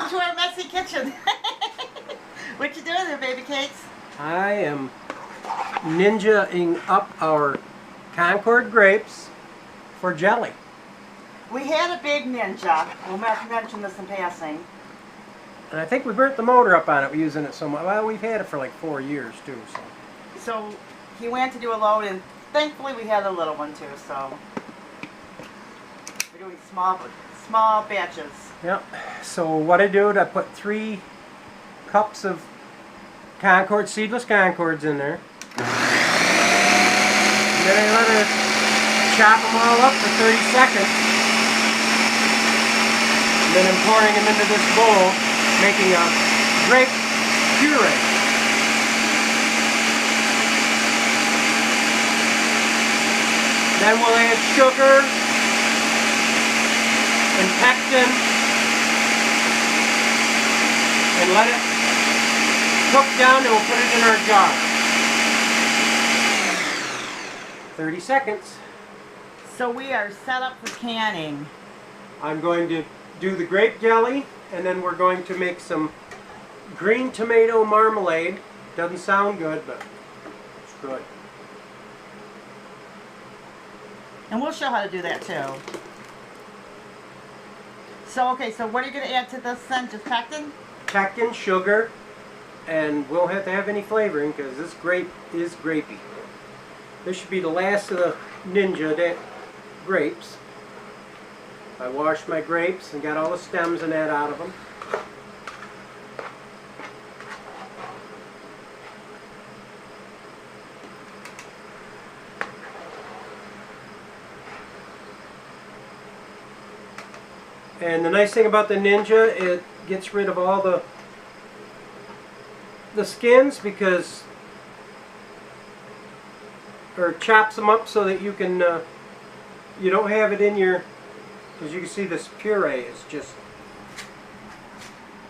Welcome to our messy kitchen. What you doing there, baby cakes? I am ninja-ing up our Concord grapes for jelly. We had a big ninja. We'll mention this in passing. And I think we burnt the motor up on it using it so much. Well, we've had it for like 4 years too. So he went to do a load, and thankfully we had a little one too. So we're doing small batches. Yep. So what I do is I put 3 cups of Concord, seedless Concords in there. And then I let it chop them all up for 30 seconds. And then I'm pouring them into this bowl, making a grape puree. Then we'll add sugar and pectin and let it cook down, and we'll put it in our jar. 30 seconds. So we are set up for canning. I'm going to do the grape jelly, and then we're going to make some green tomato marmalade. Doesn't sound good, but it's good. And we'll show how to do that too. So, okay, so what are you going to add to this then? Just pectin? Pectin, sugar, and we won't have to have any flavoring because this grape is grapey. This should be the last of the Ninja grapes. I washed my grapes and got all the stems and that out of them. And the nice thing about the Ninja, it gets rid of all the skins because, or chops them up so that you can, you don't have it in your, as you can see this puree is just,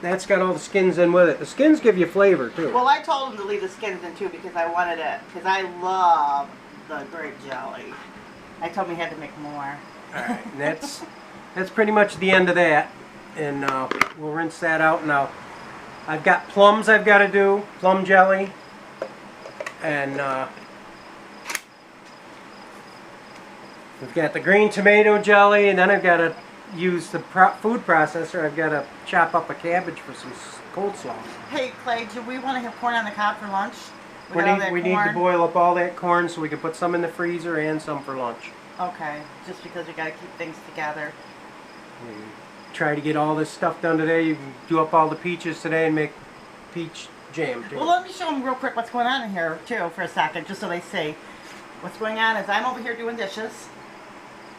that's got all the skins in with it. The skins give you flavor too. Well, I told him to leave the skins in too because I wanted it, because I love the grape jelly. I told him he had to make more. Alright, and that's pretty much the end of that. And we'll rinse that out now. I've got plums I've got to do, plum jelly, and we've got the green tomato jelly, and then I've got to use the food processor. I've got to chop up a cabbage for some coleslaw. Hey Clay, do we want to have corn on the cob for lunch? We need to boil up all that corn so we can put some in the freezer and some for lunch. Okay, just because we got to keep things together. Try to get all this stuff done today. You can do up all the peaches today and make peach jam too. Well, let me show them real quick what's going on in here too for a second, just so they see. What's going on is I'm over here doing dishes,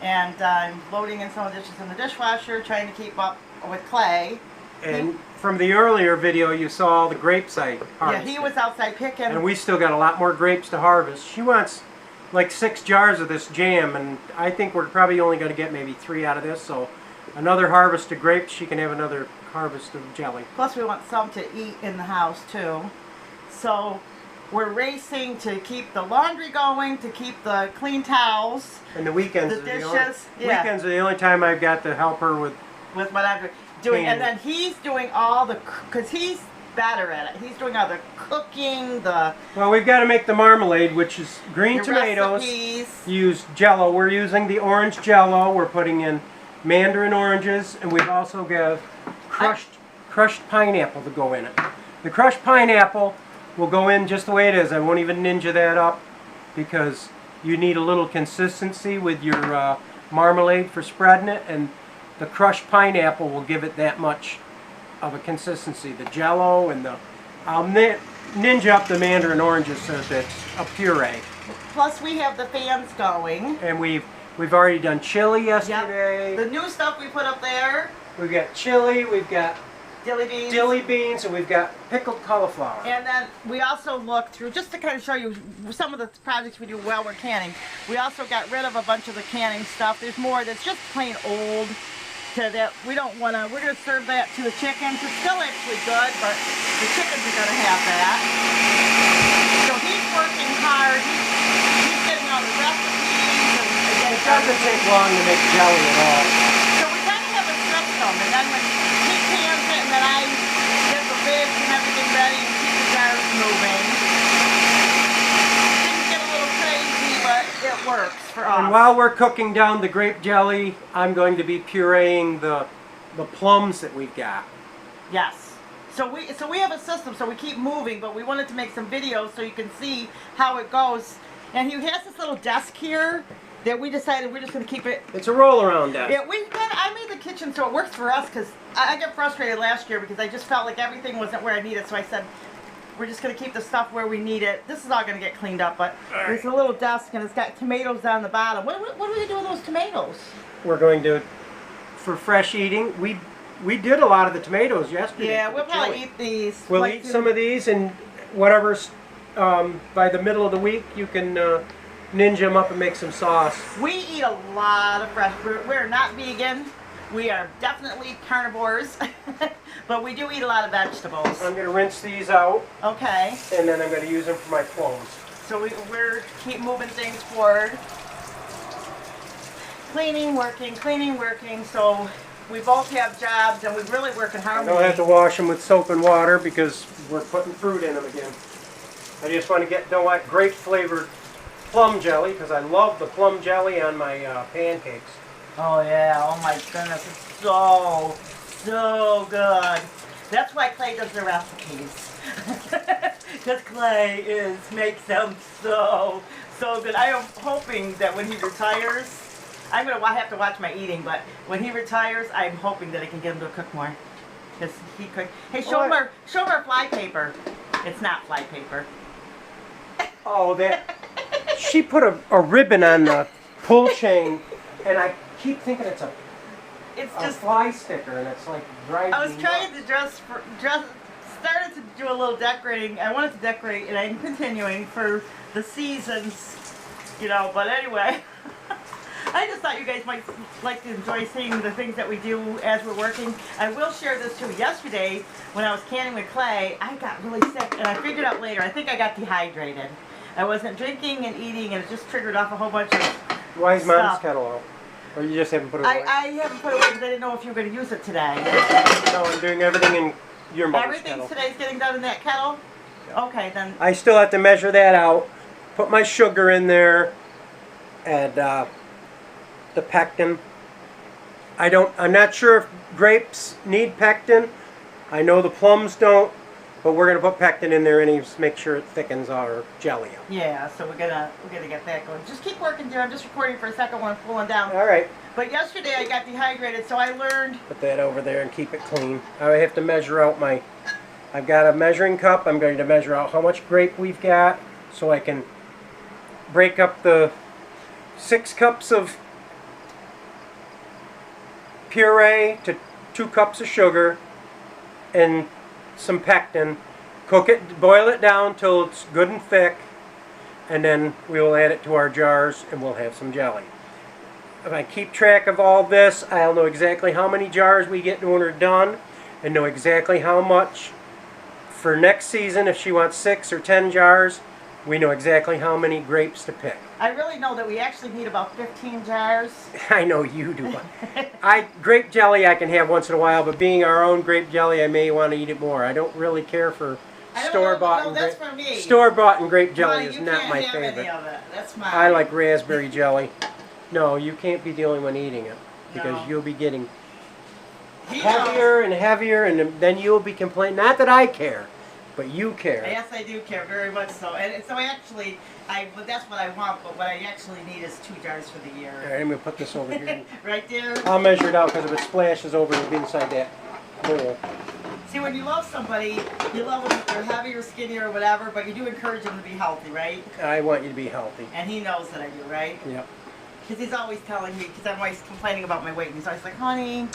and I'm loading in some of the dishes in the dishwasher, trying to keep up with Clay. And from the earlier video, you saw all the grapes I harvested. Yeah, he was outside picking. And we still got a lot more grapes to harvest. She wants like 6 jars of this jam, and I think we're probably only going to get maybe 3 out of this, so another harvest of grapes, she can have another harvest of jelly. Plus we want some to eat in the house too. So we're racing to keep the laundry going, to keep the clean towels. And the weekends, the dishes, weekends are the only time I've got to help her with what I'm doing. And then he's doing all the, because he's better at it. He's doing all the cooking, Well, we've got to make the marmalade, which is green tomatoes. Recipes. Use Jello. We're using the orange Jello. We're putting in mandarin oranges, and we've also got crushed pineapple to go in it. The crushed pineapple will go in just the way it is. I won't even ninja that up because you need a little consistency with your marmalade for spreading it, and the crushed pineapple will give it that much of a consistency. The Jello and I'll ninja up the mandarin oranges so that it's a puree. Plus we have the fans going. And we've already done chili yesterday. Yep. The new stuff we put up there. We've got chili, we've got dilly beans, and we've got pickled cauliflower. And then we also looked through, just to kind of show you some of the projects we do while we're canning, we also got rid of a bunch of the canning stuff. There's more that's just plain old. That we don't want to, we're going to serve that to the chickens. It's still actually good, but the chickens are going to have that. So he's working hard. He's getting all the recipes. And it doesn't take long to make jelly at all. So we kind of have a system, and then when he cans it and then I works for us. And while we're cooking down the grape jelly, I'm going to be pureeing the plums that we've got. Yes. So we have a system, so we keep moving, but we wanted to make some videos so you can see how it goes. And he has this little desk here that we decided we're just going to keep it. It's a roll around desk. Yeah, I made the kitchen so it works for us because I got frustrated last year because I just felt like everything wasn't where I needed. So I said, we're just going to keep the stuff where we need it. This is all going to get cleaned up, but there's a little desk and it's got tomatoes down the bottom. What are we going to do with those tomatoes? We're going to, for fresh eating, we did a lot of the tomatoes yesterday. Yeah, for we'll the probably chili. eat these. We'll like eat some of these, and whatever's by the middle of the week, you can ninja them up and make some sauce. We eat a lot of fresh. We're not vegan. We are definitely carnivores, but we do eat a lot of vegetables. I'm going to rinse these out, Okay, and then I'm going to use them for my clones. so we're keep moving things forward. Cleaning, working. So we both have jobs, and we really work in I harmony. don't have to wash them with soap and water because we're putting fruit in them again. I just want to don't want grape flavored plum jelly because I love the plum jelly on my pancakes. Oh yeah, oh my goodness, it's so good. That's why Clay does the recipes. Because Clay makes them so good. I am hoping that when he retires, I have to watch my eating, but when he retires, I'm hoping that I can get him to cook more. Because he could. Hey, show him our fly paper. It's not fly paper. Oh, she put a ribbon on the pull chain, and I keep thinking it's a fly sticker, and it's like driving I was me trying nuts. to started to do a little decorating. I wanted to decorate, and I'm continuing for the seasons, but anyway. I just thought you guys might like to enjoy seeing the things that we do as we're working. I will share this too. Yesterday, when I was canning with Clay, I got really sick, and I figured out later, I think I got dehydrated. I wasn't drinking and eating, and it just triggered off a whole bunch of Why is Mom's stuff. kettle out? Or you just haven't put it away? I haven't put it away because I didn't know if you were going to use it today. No, I'm doing everything in your mother's Everything kettle. today's getting done in that kettle? Okay, then. I still have to measure that out, put my sugar in there, and the pectin. I'm not sure if grapes need pectin. I know the plums don't, but we're gonna put pectin in there and make sure it thickens our jelly up. Yeah, so we're gonna get that going. Just keep working, dear. I'm just recording for a second while I'm cooling down. All right. But yesterday I got dehydrated, so I learned. Put that over there and keep it clean. I have to measure out I've got a measuring cup. I'm going to measure out how much grape we've got so I can break up the 6 cups of puree to 2 cups of sugar and some pectin. Cook it, boil it down till it's good and thick, and then we will add it to our jars and we'll have some jelly. If I keep track of all this, I'll know exactly how many jars we get when we're done and know exactly how much for next season. If she wants 6 or 10 jars, we know exactly how many grapes to pick. I really know that we actually need about 15 jars. I know you do. Grape jelly I can have once in a while, but being our own grape jelly, I may want to eat it more. I don't really care for store-bought. No, that's for me. Store-bought and grape jelly Honey, is not my you can't have favorite. any of it. That's mine. I like raspberry jelly. No, you can't be the only one eating it because No. you'll be getting He heavier and heavier, and then you'll be complaining. Not that I care, but you care. Yes, I do care very much so. And so actually, but that's what I want. But what I actually need is 2 jars for the All year. right, I'm gonna put this over here. Right there. I'll measure it out because if it splashes over, it'll be inside that bowl. See, when you love somebody, you love them if they're heavy or skinny or whatever, but you do encourage them to be healthy, right? I want you to be healthy. And he knows that I do, right? Yep. Because he's always telling me, because I'm always complaining about my weight, and he's always like, honey,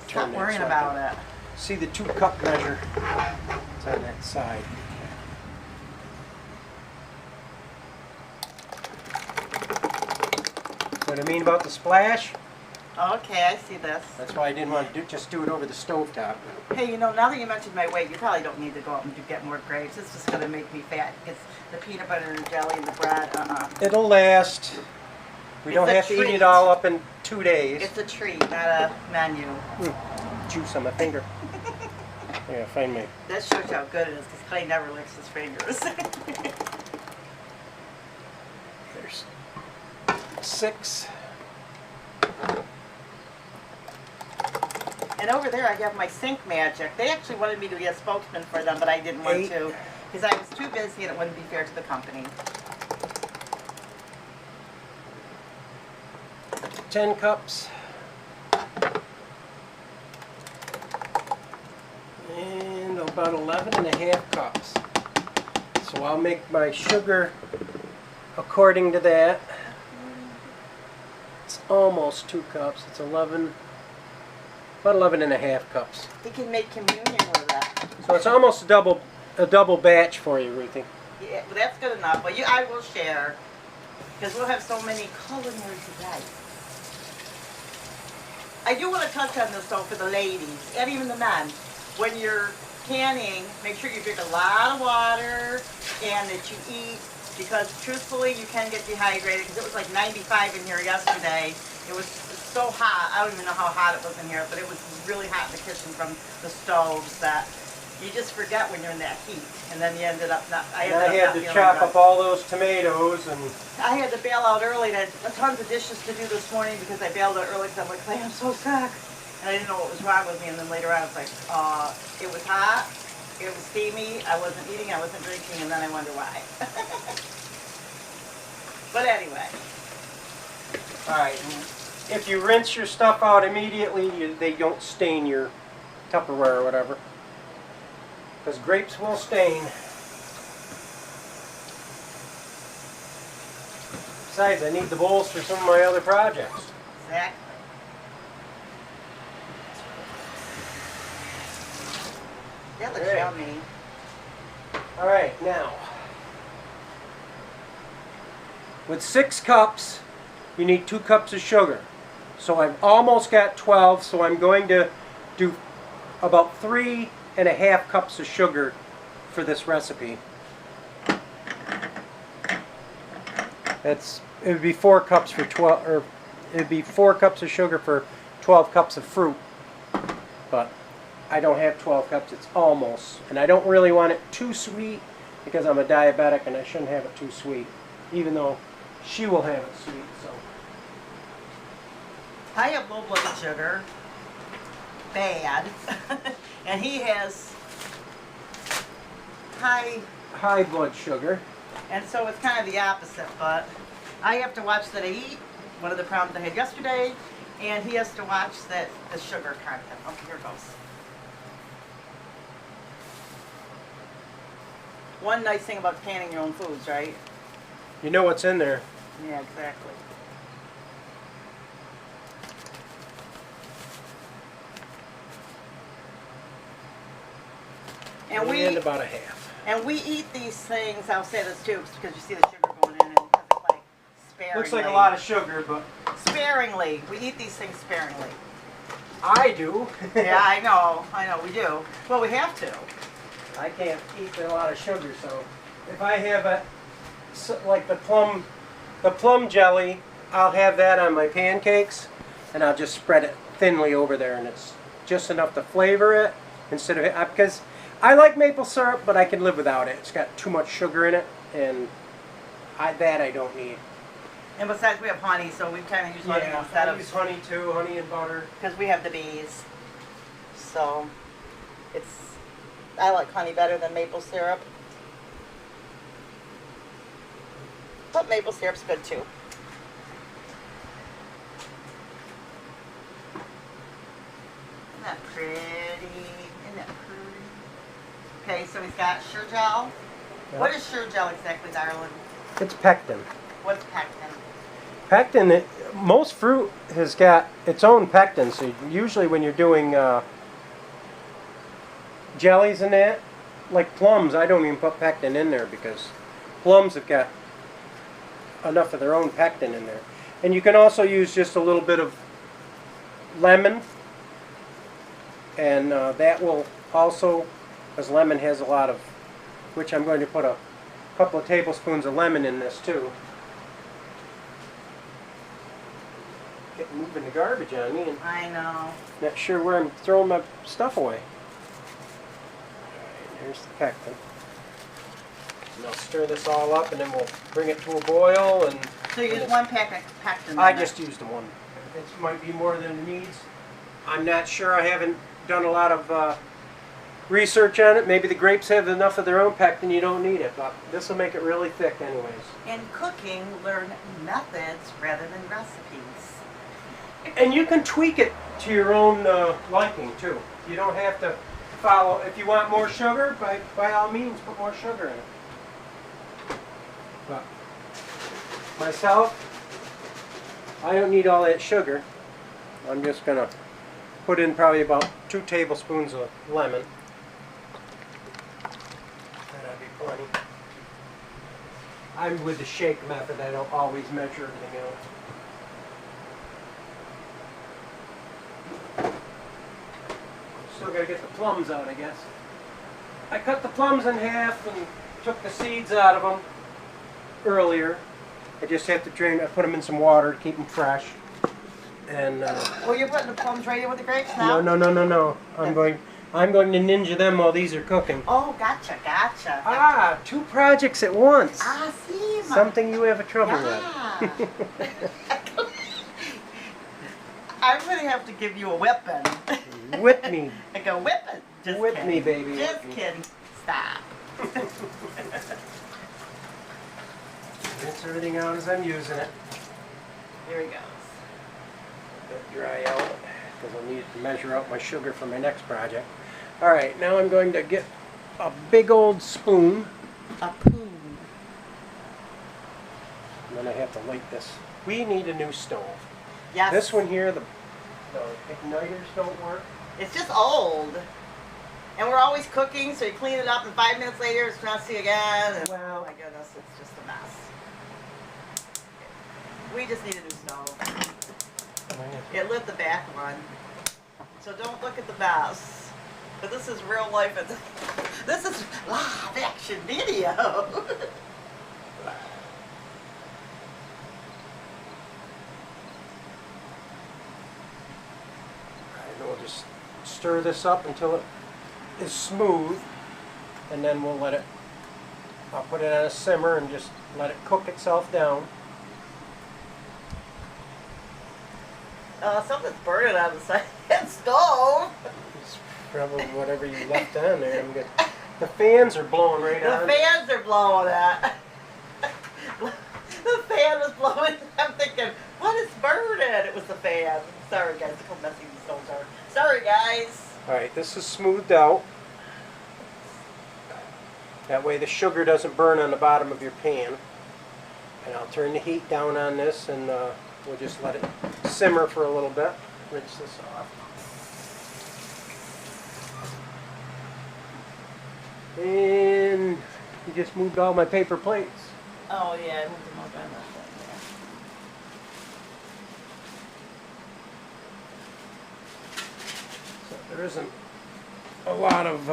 stop Turn that worrying so I about can it. See the 2-cup measure. It's on that side. What I mean about the splash? Okay, I see this. That's why I didn't want to just do it over the stovetop. Hey, now that you mentioned my weight, you probably don't need to go out and get more grapes. It's just going to make me fat. Because the peanut butter and jelly and the bread, It'll last. We It's don't a have to eat treat. it all up in 2 days. It's a treat, not a menu. Juice on my finger. I gotta find my... That shows you how good it is, because Clay never licks his fingers. There's... 6. And over there I have my Sync Magic. They actually wanted me to be a spokesman for them, but I didn't want 8. to because I was too busy and it wouldn't be fair to the company. 10 cups. And about 11 and a half cups. So I'll make my sugar according to that. It's almost 2 cups. It's 11, about 11 and a half cups. You can make communion with it. So it's almost a double batch for you, Ruthie. Yeah, well, that's good enough. But I will share because we'll have so many culinary today. I do want to touch on this though for the ladies and even the men. When you're canning, make sure you drink a lot of water and that you eat because truthfully you can get dehydrated because it was like 95 in here yesterday. It was so hot. I don't even know how hot it was in here, but it was really hot in the kitchen from the stoves that you just forget when you're in that heat. And then you ended up not. I had to chop up all those tomatoes and. I had to bail out early. I had tons of dishes to do this morning because I bailed out early because I'm like, Clay, I'm so sick. And I didn't know what was wrong with me. And then later on, I was like, it was hot, it was steamy, I wasn't eating, I wasn't drinking, and then I wonder why. But anyway. All right. If you rinse your stuff out immediately, they don't stain your Tupperware or whatever. Because grapes will stain. Besides, I need the bowls for some of my other projects. Exactly. That looks Great. yummy. All right, now. With 6 cups, you need 2 cups of sugar. So I've almost got 12, so I'm going to do about 3.5 cups of sugar for this recipe. It would be 4 cups for 12, or it would be 4 cups of sugar for 12 cups of fruit. But I don't have 12 cups, it's almost. And I don't really want it too sweet because I'm a diabetic and I shouldn't have it too sweet, even though she will have it sweet. So I have low blood sugar, bad, and he has high blood sugar. and so it's kind of the opposite, but I have to watch that I eat, one of the problems I had yesterday, and he has to watch that the sugar content. Okay, here goes. One nice thing about canning your own foods, right? You know what's in there. Yeah, exactly. And about a half. And we eat these things, I'll say this too, because you see the sugar going in and because it's like sparingly. Looks like a lot of sugar, but Sparingly. We eat these things sparingly. I do. Yeah, I know, we do. Well, we have to. I can't eat a lot of sugar, so if I have like the plum jelly, I'll have that on my pancakes, and I'll just spread it thinly over there, and it's just enough to flavor it instead of because I like maple syrup, but I can live without it. It's got too much sugar in it, and I don't need. And besides, we have honey, so we kind of use honey instead I of use honey too, honey and butter. because we have the bees. So I like honey better than maple syrup. But maple syrup's good too. Isn't that pretty? Isn't that pretty? Okay, so we've got Sure-Gel. Yep. What is Sure-Gel exactly, darling? It's pectin. What's pectin? Pectin, most fruit has got its own pectin, so usually when you're doing jellies and that, like plums, I don't even put pectin in there because plums have got enough of their own pectin in there. And you can also use just a little bit of lemon, and that will also, because lemon has a lot of, which I'm going to put a couple of tablespoons of lemon in this too. Getting moving the garbage on me and I know. not sure where I'm throwing my stuff away. Alright, there's the pectin. And I'll stir this all up and then we'll bring it to a boil and So you use one pack of pectin. I just used the one. It might be more than it needs. I'm not sure. I haven't done a lot of research on it. Maybe the grapes have enough of their own pectin, you don't need it, but this will make it really thick anyways. In cooking, learn methods rather than recipes. And you can tweak it to your own liking too. You don't have to follow. If you want more sugar, by all means, put more sugar in it. But myself, I don't need all that sugar. I'm just gonna put in probably about 2 tablespoons of lemon. That'd be plenty. I'm with the shake method. I don't always measure everything out. Still gotta get the plums out, I guess. I cut the plums in half and took the seeds out of them earlier. I just have to drain. I put them in some water to keep them fresh. And Well, you're putting the plums right in with the grapes now? no. I'm going to ninja them while these are cooking. Oh, gotcha. Ah, 2 projects at once. Ah, see, Something you have a trouble yeah. with. I'm gonna have to give you a whipping. Whip me. Like a whipping. Just Whip kidding. me, baby. Just Whip me. kidding. Stop. Rinse everything out as I'm using it. Here he goes. Let it dry out because I'll need to measure out my sugar for my next project. All right, now I'm going to get a big old spoon. A poo. And then I have to light this. We need a new stove. Yes. This one here, the igniters don't work. It's just old. And we're always cooking, so you clean it up, and 5 minutes later it's messy again. And, Well- oh my goodness, it's just a mess. We just need a new stove. It lit the back one. So don't look at the mess. But this is real life. This is live action video. And we'll just stir this up until it is smooth, and then we'll let it, I'll put it on a simmer and just let it cook itself down. Something's burning on the side of the stove. It's probably whatever you left on there. I'm good. The fans are blowing right The on. fans are blowing at. The fan was blowing. I'm thinking, what is burning? It was the fan. Sorry, guys. Look how messy these stoves are. Sorry, guys. Alright, this is smoothed out. That way the sugar doesn't burn on the bottom of your pan. And I'll turn the heat down on this, and we'll just let it simmer for a little bit. Rinse this off. And you just moved all my paper plates. Oh, yeah. I moved them over on that thing, So there isn't a lot of,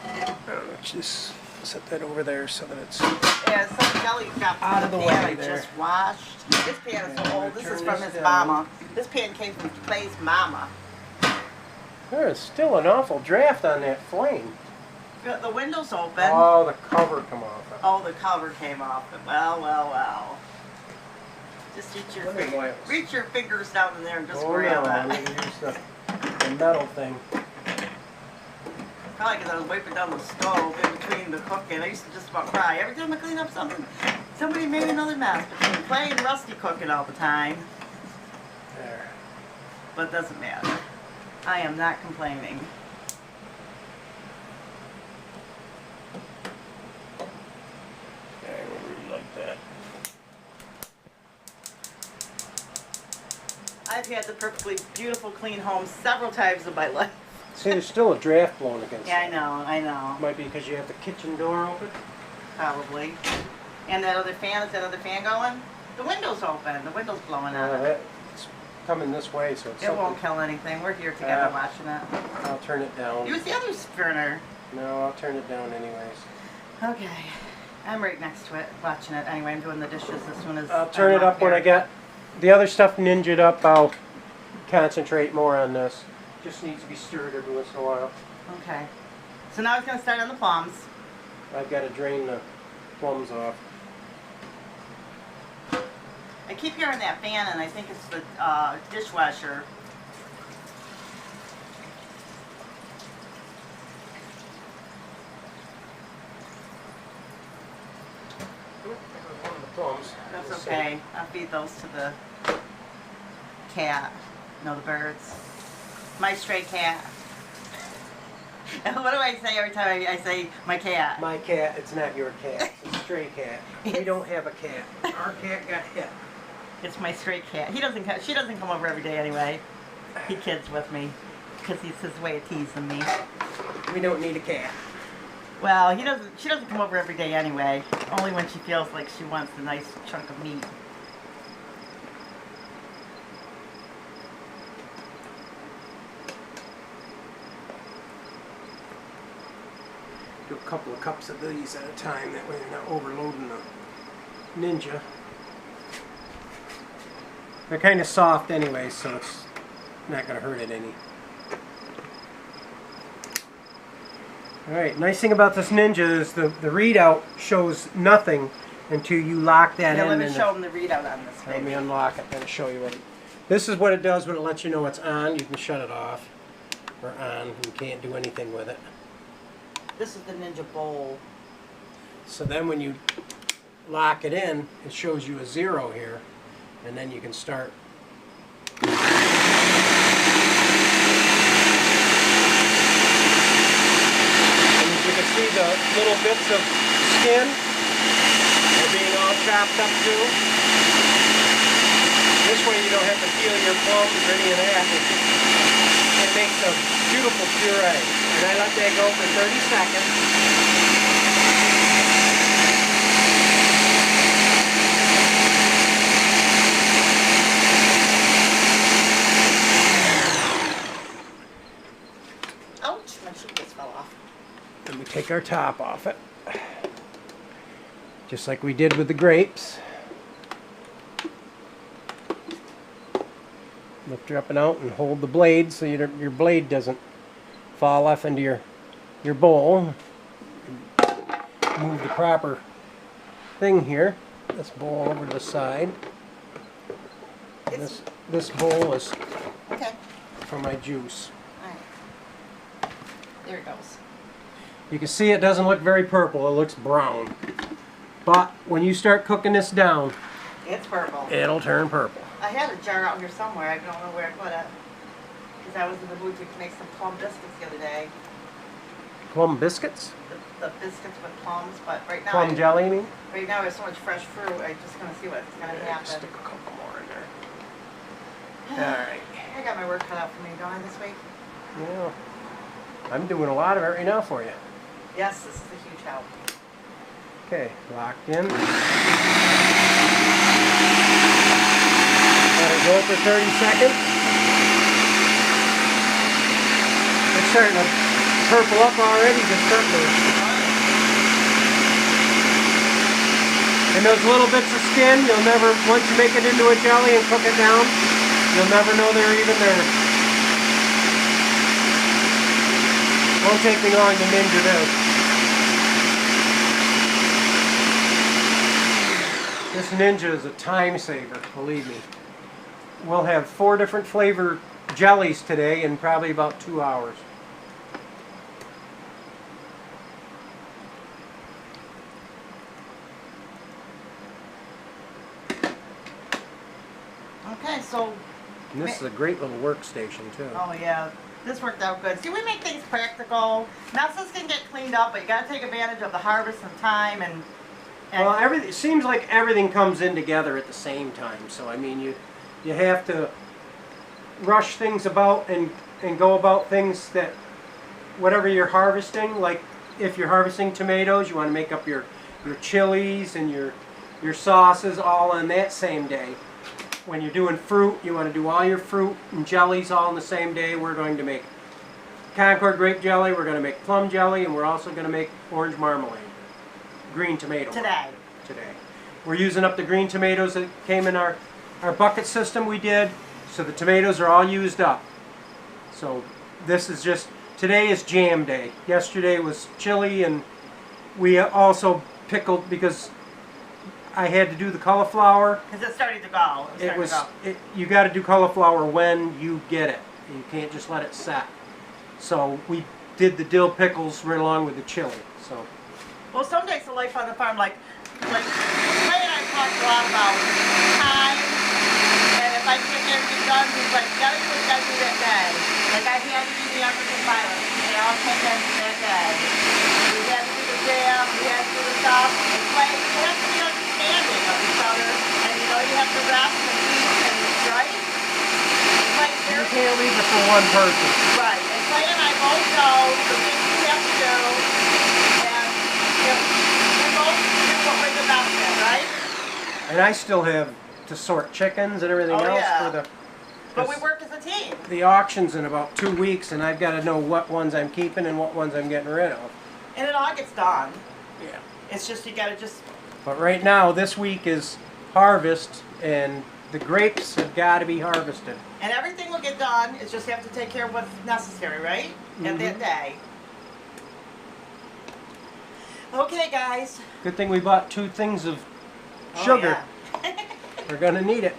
let's just set that over there so that it's... yeah. Some jelly got Out of the pan way I there. just washed. This pan is so old. This is Turn from this his down. mama. This pan came from Clay's mama. There is still an awful draft on that flame. The window's open. Oh, the cover come off. Oh, the cover came off. Well. Just reach your fingers down in there and just Oh worry no, about I'm it. going to use the metal thing. Probably because I was wiping down the stove in between the cooking. I used to just about cry. Every time I clean up something, somebody made another mess between Clay and Rusty cooking all the time. There. But it doesn't matter. I am not complaining. Yeah, I really like that. I've had the perfectly beautiful clean home several times in my life. See, there's still a draft blowing against Yeah, it. I know. Might be because you have the kitchen door open. Probably. And that other fan, is that other fan going? The window's open. The window's blowing out. It's coming this way, so it's It won't something. kill anything. We're here together Ah. watching it. I'll turn it down. Use the other burner. No, I'll turn it down anyways. Okay. I'm right next to it, watching it. Anyway, I'm doing the dishes as soon as I'll turn I'm it up when I here. get the other stuff ninja'd up. I'll concentrate more on this. Just needs to be stirred every once in a while. Okay. So now it's going to start on the plums. I've got to drain the plums off. I keep hearing that fan, and I think it's the dishwasher. One of the plums. That's okay. I'll feed those to the cat. No, the birds. My stray cat. What do I say every time I say my cat? My cat, it's not your cat. It's a stray cat. We don't have a cat. Our cat got hit. It's my stray cat. He doesn't. She doesn't come over every day anyway. He kids with me because he's his way of teasing me. We don't need a cat. Well, he doesn't. She doesn't come over every day anyway. Only when she feels like she wants a nice chunk of meat. Do a couple of cups of these at a time. That way you're not overloading the Ninja. They're kind of soft anyway, so it's not going to hurt it any. Alright, nice thing about this Ninja is the readout shows nothing until you lock that Yeah, in. let me show them the readout on this. Let me unlock it and show you what it. This is what it does when it lets you know it's on. You can shut it off or on. You can't do anything with it. This is the Ninja Bowl. So then when you lock it in, it shows you a 0 here, and then you can start. And as you can see, the little bits of skin are being all chopped up too. This way you don't have to peel your plums or any of that. It makes a beautiful puree. And I let that go for 30 seconds. Ouch, my shoe just fell off. And we take our top off it. Just like we did with the grapes. Lift her up and out and hold the blade so your blade doesn't fall off into your bowl. Move the proper thing here. This bowl over to the side. And this bowl is Okay. for my juice. Alright. There it goes. You can see it doesn't look very purple, it looks brown. But when you start cooking this down, It's purple. it'll turn purple. I had a jar out here somewhere. I don't know where I put it. Because I was in the mood to make some plum biscuits the other day. Plum biscuits? The biscuits with plums, but right now, Plum jelly, you mean? right now there's so much fresh fruit. I'm just gonna see what's gonna happen. Stick a couple more in there. Alright. I got my work cut out for me, don't I, this week? Yeah. I'm doing a lot of it right now for you. Yes, this is a huge help. Okay, locked in. Let it go for 30 seconds. It's starting to purple up already, just starting to. And those little bits of skin, you'll never, once you make it into a jelly and cook it down, you'll never know they're even there. Won't take me long to Ninja this. This Ninja is a time saver, believe me. We'll have 4 different flavor jellies today in probably about 2 hours. Okay, so, And this is a great little workstation too. oh yeah, this worked out good. See, we make things practical. Messes can get cleaned up, but you gotta take advantage of the harvest and time and Well, everything, it seems like everything comes in together at the same time. So I mean, you have to rush things about and go about things that whatever you're harvesting. Like if you're harvesting tomatoes, you want to make up your chilies and your sauces all on that same day. When you're doing fruit, you want to do all your fruit and jellies all on the same day. We're going to make Concord grape jelly, we're going to make plum jelly, and we're also going to make orange marmalade. Green tomato. today. Today. We're using up the green tomatoes that came in our bucket system we did, so the tomatoes are all used up. So this is just, today is jam day. Yesterday was chili, and we also pickled, because I had to do the cauliflower. Because it's starting to go. You got to do cauliflower when you get it. You can't just let it set. So we did the dill pickles right along with the chili. So. Well, some days the life on the farm, like Clay and I talked a lot about time, and if I can't get everything done, he's like, you gotta do what you gotta do that day. Like I had to do the African violet, they all came in that day. We had to do the jam, we had to do the stuff, and Clay, you have to be understanding of each other, and you know you have to rest and eat, and right? Clay, You can't leave it for one person. right, and Clay and I both know the things we have to do, and we both do what we're the best at, right? And I still have to sort chickens and everything Oh, else yeah. for the. But we work as a team. The auction's in about 2 weeks, and I've got to know what ones I'm keeping and what ones I'm getting rid of. And it all gets done. Yeah. It's just you gotta just. But right now, this week is harvest, and the grapes have got to be harvested. And everything will get done. It's just you have to take care of what's necessary, right? At that day. Okay, guys. Good thing we bought 2 things of Oh, sugar. yeah. We're gonna need it.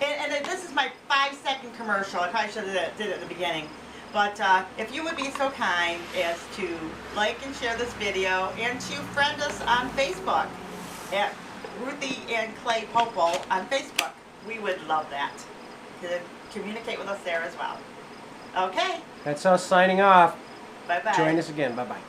And this is my 5-second commercial. I probably should have did it at the beginning. But if you would be so kind as to like and share this video and to friend us on Facebook at Ruthie and Clay Popel on Facebook. We would love that. To communicate with us there as well. Okay. That's us signing off. Bye-bye. Join us again. Bye-bye.